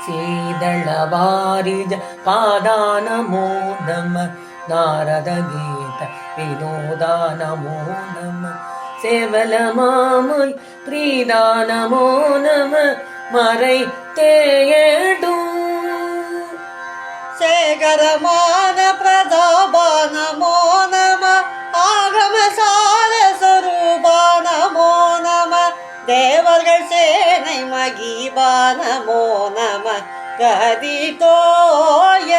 சீதளவாரிஜ பாதானமோ நம நாரத கீத வினோதானமோ நம சேவலமாமொய் பிரீதானமோ நம மறை தேடும் சேகரமான பிரதாபா நமோ நம ஆகம சார சொரூபா நமோ நம தேவர்கள் சேனை மகிபா நமோ நம கதி தோய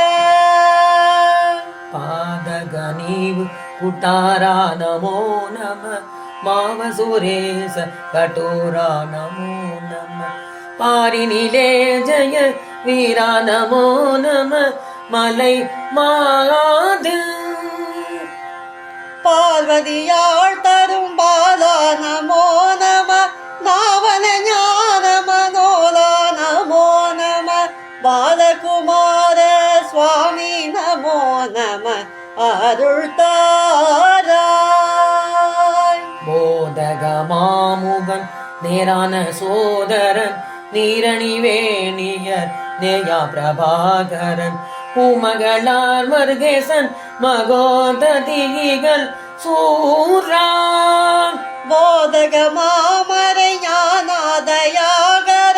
பாதகனீவு குட்டாரா நமோ நம மாவசுரேச கட்டோரா நமோ நம பாரினிலே ஜய வீரா நமோ நம மலை மாது பார்வதியாள் தரும் பாலா நமோ நம நாவன ஞான மனோலா நமோ நம பாலகுமார சுவாமி நமோ நம அருள் தாராய் போதக மாமுகன் நேரான சோதரன் நீரணி வேணியர் நேயா பிரபாகரன் பூமகளார் மருகேசன் மகோததிகள் சூரா போதக மாமரை ஞானாதயாகர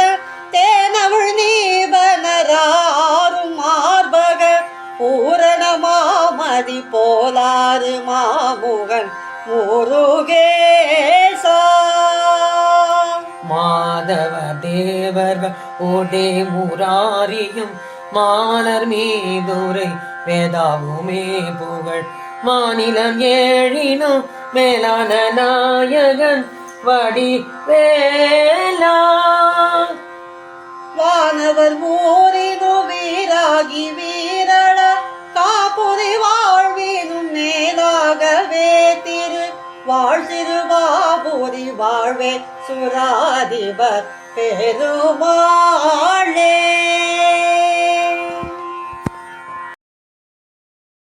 தேனவள் நீபனராரும் மார்பக பூரண மாமதி போலாறு மாமுகன் முருகேசா மாதவ தேவர்கள் ஓடே முராரியும் மாலர் மீதுரை வேதாவுமே புகழ் மாநிலம் ஏழினும் மேலான நாயகன் வடி வேலா வானவர் ஊரினு வீராகி வீரள காப்புரை வாழ்வினும் மேலாகவே திரு வாழ்சிறுவாபுரி வாழ்வே சுராதிபர் பெருமாளே